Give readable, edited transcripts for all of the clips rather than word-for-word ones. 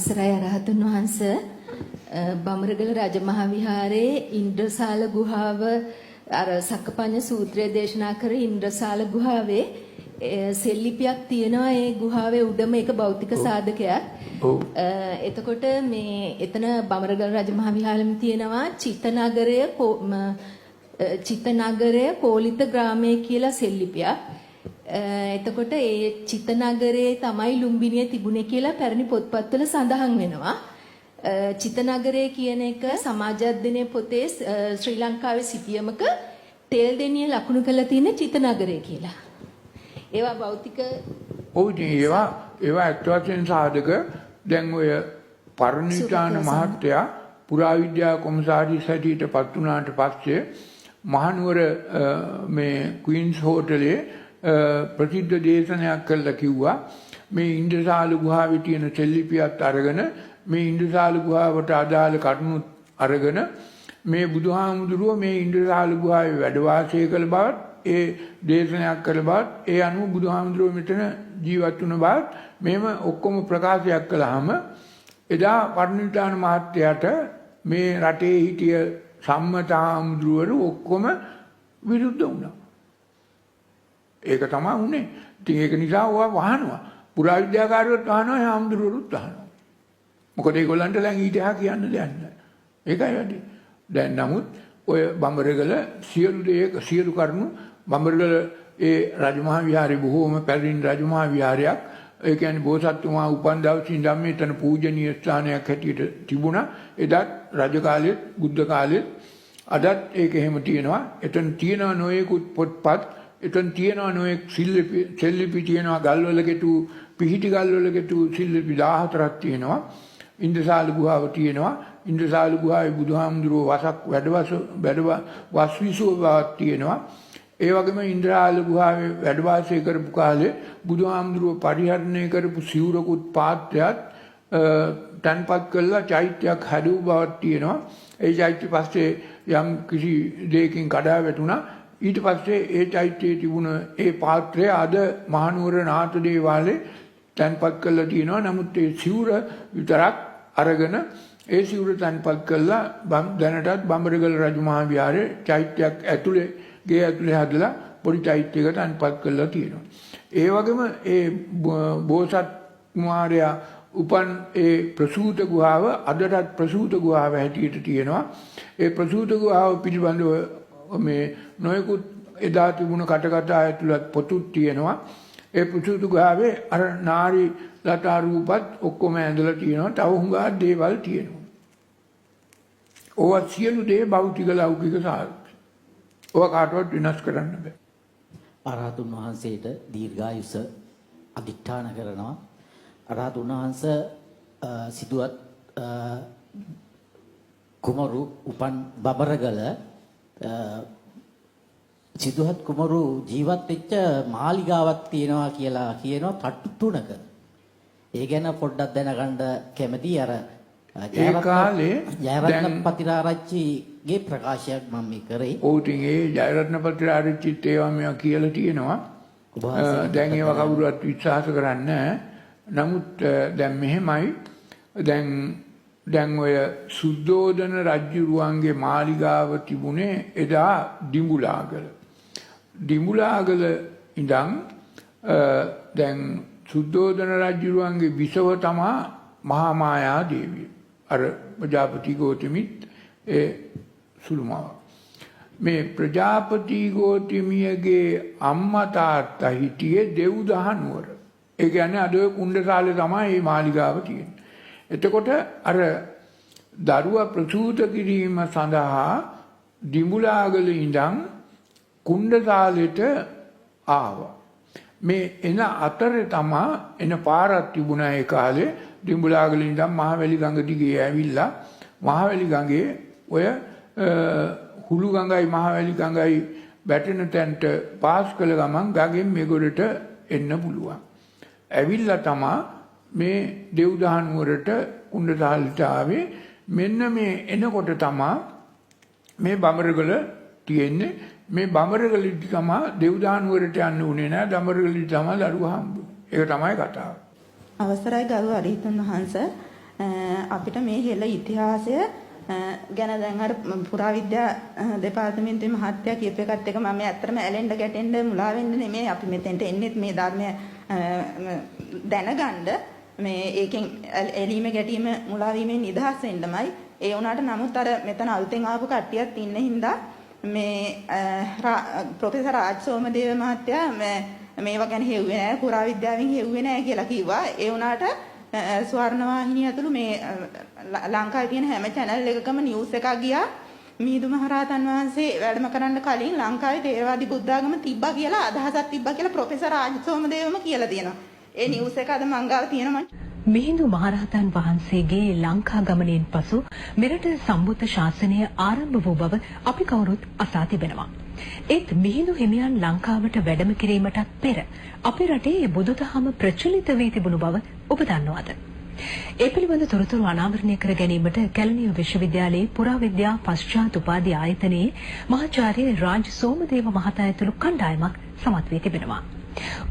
අවසරයි අරහතුන් වහන්සේ බඹරගල රජමහා විහාරයේ ඉන්ද්‍රසාල ගුහාව අර සක්කපඤ්ඤ සූත්‍රය දේශනා කර ඉන්ද්‍රසාල ගුහාවේ සෙල්ලිපියක් තියෙනවා. ඒ ගුහාවේ උඩම එක භෞතික සාධකයක්. එතකොට මේ එතන බඹරගල රජමහා විහාරෙම තියෙනවා චිත්තනගරය කෝලිත ග්‍රාමයේ කියලා සෙල්ලිපියක්. එතකොට ඒ චිත්තනගරයේ තමයි ලුම්බිනිය තිබුණේ කියලා පැරණි පොත්පත්වල සඳහන් වෙනවා. චිත්තනගරය කියන එක සමාජාධ්‍යයනයේ පොතේ ශ්‍රී ලංකාවේ සිටියමක තෙල් දෙනිය ලකුණු කරලා තියෙන චිත්තනගරය කියලා. ඒවා භෞතික ඒවා ඇත්ත වශයෙන්ම සාධක. දැන් ඔය පරිණිතාන මහත්තයා පුරාවිද්‍යා කොමසාරිස් හැටියට පත් වුණාට පස්සේ මහනුවර මේ ක්වීන්ස් හෝටලේ ප්‍රසිද්ධ දේශනයක් කළා. කිව්වා මේ ඉන්ද්‍රසාල ගුහාවේ තියෙන සෙල්ලිපියත් අරගෙන මේ ඉන්ද්‍රසාල ගුහාවට අදාළ කරුණුත් අරගෙන මේ බුදුහාමුදුරුවෝ මේ ඉන්ද්‍රසාල ගුහාවේ වැඩ වාසය කළ බවත් ඒ දේශනයක් කළ බවත් ඒ අනුව බුදුහාමුදුරුවෝ මෙතන ජීවත් වුණ බවත් මේව ඔක්කොම ප්‍රකාශයක් කළාම එදා පරිණිතාන මහත්තයාට මේ රටේ හිටිය සම්මත හාමුදුරුවරු ඔක්කොම විරුද්ධ වුණා. ඒක තමයි උනේ. ඉතින් ඒක නිසා ඔයා වහනවා. පුරාවිද්‍යාකාරයෝත් වහනවා, හාමුදුරුවරුත් වහනවා. මොකද ඒගොල්ලන්ට දැන් ඊට එහා කියන්න දෙයක් නැහැ. ඒකයි වැඩි. දැන් නමුත් ඔය බඹරගල සියලු කරුණු බඹරගල ඒ රජමහා විහාරේ බොහෝම පැරණි රජමහා විහාරයක්. ඒ කියන්නේ බෝසත්තුමා උපන් දවසේ ඉඳන් මෙතන පූජනීය ස්ථානයක් හැටියට තිබුණා. එදත් රජ කාලෙත් බුද්ධ කාලෙත් අදත් ඒක එහෙම තියෙනවා. එතන තියෙනවා නොයෙකුත් පොත්පත්. එතන තියෙනවා නොයෙක් සෙල්ලිපි තියෙනවා. ගල්වල කෙටු පිහිටි ගල්වල කෙටු සෙල්ලිපි 14ක් තියෙනවා. ඉන්ද්‍රසාල ගුහාව තියෙනවා. ඉන්ද්‍රසාල ගුහාවේ බුදුහාමුදුරුවෝ වස්විසුව බවක් තියෙනවා. ඒ වගේම ඉන්ද්‍රසාල ගුහාවේ වැඩ වාසය කරපු කාලේ බුදුහාමුදුරුවෝ පරිහරණය කරපු සිවුරකුත් පාත්‍රයත් තන්පත් කළා චෛත්‍යයක් හැදුව බවක් තියෙනවා. ඒ චෛත්‍ය පස්සේ යම් කිසි දෙයකින් කඩා වැටුණා. ඊට පස්සේ ඒ චෛත්‍යයේ තිබුණ ඒ පාත්‍රය අද මහනුවර නාථ දේවාලේ තන්පත් කරලා තියෙනවා. නමුත් ඒ සිවුර විතරක් අරගෙන ඒ සිවුර තන්පත් කළා දැනටත් බඹරගල රජමහා විහාරයේ චෛත්‍යයක් ඇතුලේ ගේ ඇතුලේ හදලා පොඩි චෛත්‍යයක තන්පත් කරලා තියෙනවා. ඒ වගේම ඒ බෝසත් කුමාරයා උපන් ඒ ප්‍රසූත ගුහාව අදටත් ප්‍රසූත ගුහාව හැටියට තියෙනවා. ඒ ප්‍රසූත ගුහාව පිළිබඳව මේ නොයෙකුත් එදා තිබුණ කටකතා ඇතුළත් පොතුත් තියෙනවා. ඒ ප්‍රසූත ගුහාවේ අර නාරි ලතා රූපත් ඔක්කොම ඇඳලා තියෙනවා. තව හුඟා දේවල් තියෙනවා. ඕවා සියලු දේ භෞතික ලෞකික සාධක. ඕවා කාටවත් විනාශ කරන්න බෑ. අරහතුන් වහන්සේට දීර්ඝායුෂ අධිෂ්ඨාන කරනවා. අරහතුන් වහන්සේ සිටුවත් කුමරු උපන් බඹරගල සිදුහත් කුමරු ජීවත් වෙච්ච මාලිගාවක් තියෙනවා කියලා කියනවා තට්ටු 3ක. ඒ ගැන පොඩ්ඩක් දැනගන්න කැමතියි. අර ඒ කාලේ ජයරත්න පතිරාරච්චිගේ ප්‍රකාශයක් මම මේ කරේ. ඔව් ඉතින් ඒ ජයරත්න පතිරාරච්චිත් ඒවා මේවා කියලා තියෙනවා. දැන් ඒවා කවුරුවත් විශ්වාස කරන්නේ නැහැ. නමුත් දැන් මෙහෙමයි. දැන් ඔය සුද්ධෝදන රජුරුවන්ගේ මාලිගාව තිබුණේ එදා දිඹුලාගල. දිඹුලාගල ඉඳන් දැන් සුද්ධෝදන රජුරුවන්ගේ විසව තමා මහා මායා දේවිය. අර ප්‍රජාපති ගෝතමිත් ඒ සුළුමාව. මේ ප්‍රජාපති ගෝතමියගේ අම්මා තාත්තා හිටියේ දෙව්දහනුවර. ඒ කියන්නේ අද කුණ්ඩසාලේ තමයි මේ මාලිගාව තියෙන්නේ. එතකොට අර දරුවා ප්‍රසූත කිරීම සඳහා දිඹුලාගල ඉඳන් කුණ්ඩසාලෙට ආවා. මේ එන අතරේ තමා එන පාරක් තිබුණා ඒ කාලේ. දිඹුලාගල ඉඳන් මහවැලි ගඟ දිගේ ඇවිල්ලා මහවැලි ගඟේ ඔය හුළු ගඟයි මහවැලි ගඟයි වැටෙන තැනට පාස් කළ ගමන් ගඟෙන් මෙගොඩට එන්න පුළුවන්. ඇවිල්ලා තමා මේ දෙව්දහනුවරට කුණ්ඩසාලට ආවේ. මෙන්න මේ එනකොට තමා මේ බඹරගල තියෙන්නේ. මේ බඹරගලට තමා දෙව්දහනුවරට යන්න උනේ නෑ. බඹරගලට තමා දරුවා හම්බුනේ. ඒක තමයි කතාව. අවසරයි ගරු අරිහතුන් වහන්සේ අපිට මේ හෙළ ඉතිහාසය ගැන දැන් අර පුරාවිද්‍යා දෙපාර්තමේන්තුවේ මහත්තයා කියපු එකත් එක මම ඇත්තටම ඇලෙන්න ගැටෙන්න මුලා වෙන්න නෙමෙයි අපි මෙතෙන්ට එන්නේ මේ ධර්මය දැනගන්න මේ ඒකෙන් එලීම ගැටීම මුලා වීමෙන් නිදහස් වෙන්නමයි ඒ වුණාට නමුත් අර මෙතන අලුතෙන් ආපු කට්ටියත් ඉන්න හින්දා මේ ප්‍රොෆෙසර් රාජ් සෝමදේව මහත්තයා මේවා ගැන හෙව්වේ නැහැ පුරාවිද්‍යාවෙන් හෙව්වේ නැහැ කියලා කිව්වා ඒ වුණාට ස්වර්ණවාහිනිය ඇතුළු මේ ලංකාවේ තියෙන හැම channel එකකම news එකක් ගියා මිහිඳු මහරහතන් වහන්සේ වැඩම කරන්න කලින් ලංකාවේ තේරවාදී බුද්ධාගම තිබ්බා කියලා අදහසක් තිබ්බා කියලා ප්‍රොෆෙසර් රාජ් සෝමදේවම කියලා තියෙනවා. ඒ news එක අද මං ගාව තියෙනවා. මිහිඳු මහරහතන් වහන්සේගේ ලංකා ගමනයෙන් පසු මෙරට සම්බුද්ධ ශාසනය ආරම්භ වූ බව අපි කවුරුත් අසා තිබෙනවා. ඒත් මිහිඳු හිමියන් ලංකාවට වැඩම කිරීමටත් පෙර අපේ රටේ බුදුදහම ප්‍රචලිත වී තිබුණු බව ඔබ දන්නවද? ඒ පිළිබඳ තොරතුරු අනාවරණය කර ගැනීමට කැලණිය විශ්වවිද්‍යාලයේ පුරාවිද්‍යා පශ්චාත් උපාධි ආයතනයේ මහාචාර්ය රාජ් සෝමදේව මහතා ඇතුළු කණ්ඩායමක් සමත් වී තිබෙනවා.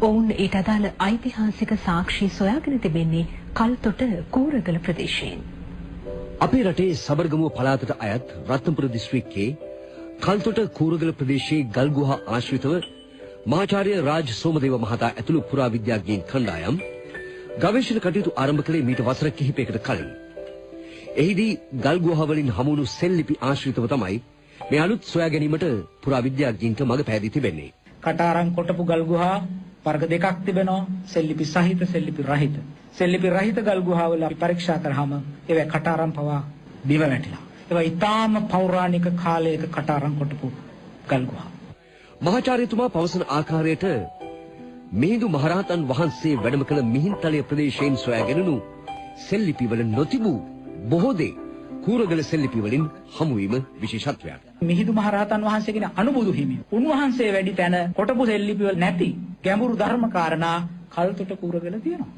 ඔවුන් ඊට අදාළ ඓතිහාසික සාක්ෂි සොයාගෙන තිබෙන්නේ කල්තොට කූරගල ප්‍රදේශයෙන්. අපේ රටේ සබර්ගමුව පළාතට අයත් රත්නපුර දිස්ත්‍රික්කයේ කල්තොට කූරගල ප්‍රදේශයේ ගල්ගුහා ආශ්‍රිතව මහාචාර්ය රාජ් සෝමදේව මහතා ඇතුළු පුරාවිද්‍යාඥයින් කණ්ඩායම් ගවේෂණ කටයුතු ආරම්භ කළේ මීට වසර කිහිපයකට කලින්. එහිදී ගල්ගුහා වලින් හමුණු සෙල්ලිපි ආශ්‍රිතව තමයි මේ අලුත් සොයා ගැනීමට පුරාවිද්‍යාඥයින්ට මඟ පෑදී තිබෙන්නේ. කටාරම් කොටපු ගල්ගුහා වර්ග දෙකක් තිබෙනවා සෙල්ලිපි සහිත සෙල්ලිපි රහිත. සෙල්ලිපි රහිත ගල්ගුහා වල අපි පරීක්ෂා කරාම ඒවා කටාරම් පවා බිම වැටිලා. ඒවා ඊටාම පෞරාණික කාලයක කටාරම් කොටපු ගල්ගුහා. මහාචාර්යතුමා පවසන ආකාරයට මිහිඳු මහරහතන් වහන්සේ වැඩම කළ මිහින්තලය ප්‍රදේශයෙන් සොයාගෙනු සෙල්ලිපිවල නොතිබූ බොහෝ දේ කූරගල සෙල්ලිපිවලින් හමුවීම විශේෂත්වයක්. මිහිඳු මහරහතන් වහන්සේගෙන අනුබුදු හිමියෝ උන්වහන්සේ වැඩි තැන කොටපු සෙල්ලිපිවල නැති ගැඹුරු ධර්ම කාරණා කල්තොට කූරගල තියෙනවා.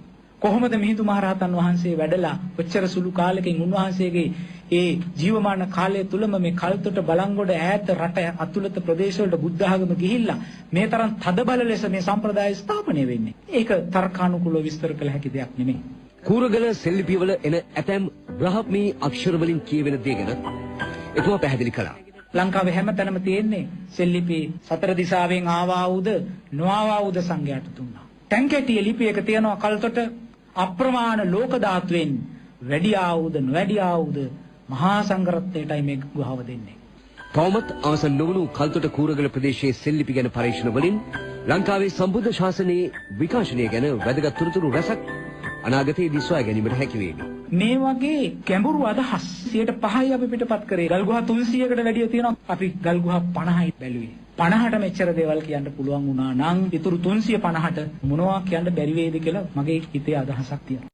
කොහොමද මිහිඳු මහරහතන් වහන්සේ වැඩලා ඔච්චර සුළු කාලෙකින් උන්වහන්සේගේ ඒ ජීවමාන කාලය තුලම මේ කල්තොට බලංගොඩ ඈත රට අතුලත ප්‍රදේශවලට බුද්ධ ආගම ගිහිල්ලා මේ තරම් තදබල ලෙස මේ සම්ප්‍රදාය ස්ථාපනය වෙන්නේ. ඒක තර්කානුකූලව විස්තර කළ හැකි දෙයක් නෙමෙයි. කූරගල සෙල්ලිපිවල එන ඇතැම් බ්‍රාහ්මී අක්ෂර වලින් කියවෙන දේ ගැන එතුමා පැහැදිලි කළා. ලංකාවේ හැමතැනම තියෙන්නේ සෙල්ලිපි සතර දිසාවෙන් ආවා වූද නොආවා වූද සංඝයාට දුන්නා. ටැංකැටිය ලිපියක තියෙනවා කල්තොට අප්‍රමාණ ලෝක ධාතුවෙන් වැඩි ආවුද නොවැඩි ආවුද මහා සංඝරත්නයටයි මේ ගුහාව දෙන්නේ. තවමත් අවසන් නොවුණු කල්තොට කූරගල ප්‍රදේශයේ සෙල්ලිපි ගැන පරීක්ෂණ වලින් ලංකාවේ සම්බුද්ධ ශාසනයේ විකාශනය ගැන වැදගත් තොරතුරු රැසක් අනාගතයේදී සොයා ගැනීමට හැකි වේවි. මේ වගේ ගැඹුරු අදහස් 105යි අපි පිටපත් කරේ. ගල්ගුහා 300කට වැඩිය තියෙනවා. අපි ගල්ගුහා 50යි බැලුවේ. 50ට මෙච්චර දේවල් කියන්න පුළුවන් වුණා නම් ඊටු 350ට මොනවා කියන්න බැරි වේද කියලා මගේ හිතේ අදහසක් තියෙනවා.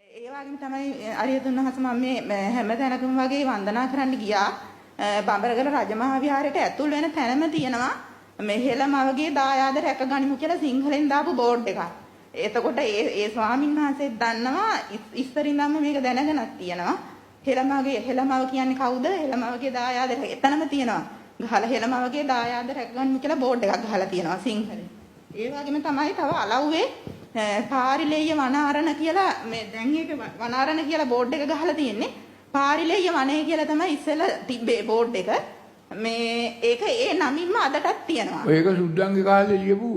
ඒ වගේම තමයි අරියතුන් වහන්සේ මම මේ හැම තැනකම වගේ වන්දනා කරන්න ගියා. බඹරගල රජමහා විහාරයට ඇතුල් වෙන තැනම තියෙනවා මේ හෙළමවගේ දායාද රැක ගනිමු කියලා සිංහලෙන් දාපු බෝඩ් එකක්. එතකොට ඒ ස්වාමීන් වහන්සේත් දන්නවා ඉස්සරින්දම මේක දැනගෙනක් තියෙනවා. හෙළමව කියන්නේ කවුද? හෙළමවගේ දායාද එතනම තියෙනවා. ගහලා හෙළමවගේ දායාද රැක ගනිමු කියලා බෝඩ් එකක් ගහලා තියෙනවා සිංහලෙන්. ඒ වගේම තමයි තව අලව්වේ පාරිලෙය්‍ය වනාරණ කියලා මේ දැන් ඒක වනාරණ කියලා බෝඩ් එක ගහලා තියෙන්නේ. පාරිලෙය්‍ය වනය කියලා තමයි ඉස්සෙල්ලා තිබ්බේ බෝඩ් එක. මේ ඒක ඒ නමින්ම අදටත් තියෙනවා. ඒක සුද්දන්ගේ කාලේ ලියපු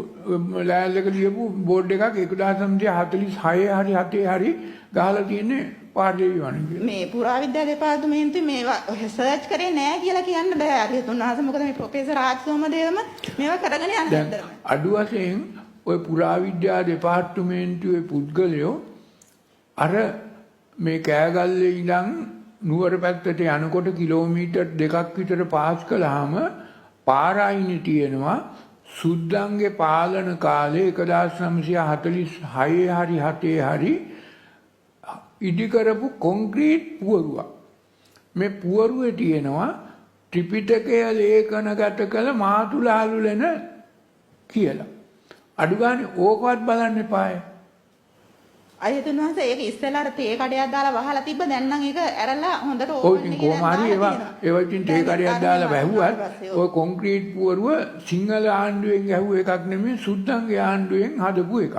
ලෑල්ලක ලියපු බෝඩ් එකක් 1946 හරි 7 හරි ගහලා තියෙන්නේ පාරිලෙය්‍ය වනය කියලා. මේ පුරාවිද්‍යා දෙපාර්තමේන්තුවේ මේවා සර්ච් කරේ නෑ කියලා කියන්න බෑ. අරියතුන් වහන්සේ මොකද මේ ප්‍රොෆෙසර් රාජ් සෝමදේවම මේවා කරගෙන යන්නේ. අඩු වශයෙන් ওই පුරාවිද්‍යා දෙපාර්තමේන්තුවේ පුද්ගලයෝ අර මේ කෑගල්ලේ ඉඳන් නුවර පැත්තට යනකොට කිලෝමීටර් 2ක් විතර පාස් කළාම පාරායිනි තියෙනවා සුද්දන්ගේ පාලන කාලේ 1946 හරි 7 හරි ඉදි කරපු කොන්ක්‍රීට් පුවරුවක්. මේ පුවරුවේ තියෙනවා ත්‍රිපිටකය ලේඛනගත කළ මාතුලාලුලෙන කියලා. අඩු ගානේ ඕකවත් බලන්න එපාය. අරියතුන් වහන්සේ ඒක ඉස්සෙල්ලා අර තේ කඩයක් දාලා වහලා තිබ්බ දැන් නම් ඒක ඇරලා හොඳට ඕපන් එකේ ඒවා ඉතින් තේ කඩයක් දාලා වැහුවත් ඔය කොන්ක්‍රීට් පුවරුව සිංහල ආණ්ඩුවෙන් ගැහුව එකක් නෙමෙයි සුද්දන්ගේ ආණ්ඩුවෙන් හදපු එකක්.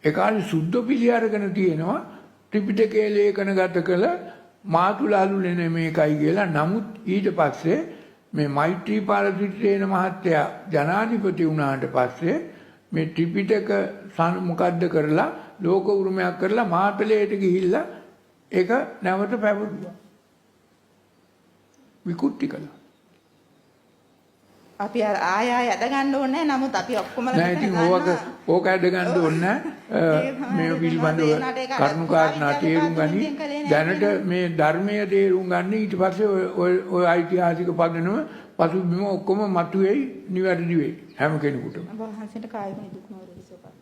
ඒ කාලේ සුද්ද පිළි අරගෙන තියෙනවා ත්‍රිපිටකයේ ලේඛනගත කළ මාතුලාලු ලෙන මේකයි කියලා. නමුත් ඊට පස්සේ මේ මෛත්‍රීපාල සිරිසේන මහත්තයා ජනාධිපති වුණාට පස්සේ මේ ත්‍රිපිටක මොකද්ද කරලා ලෝක උරුමයක් කරලා මාතලයට ගිහිල්ලා ඒක නැවත පැවරුවා. විකෘති කළා. අපි ආය ඇද ගන්න ඕනේ නැහැ. නමුත් අපි ඔක්කොම නෑ ඉතින් ඕක ඇද ගන්න ඕනේ මේ පිළිබඳව කරුණාකාරණා තේරුම් ගනි. දැනට මේ ධර්මයේ තේරුම් ගන්න ඊට පස්සේ ඔය ඓතිහාසික පදනම පසුබිම ඔක්කොම මතුවේයි නිවැරදි වෙයි හැම කෙනෙකුටම. වහන්සේට කායික දුක් නෝරේ සෝපත්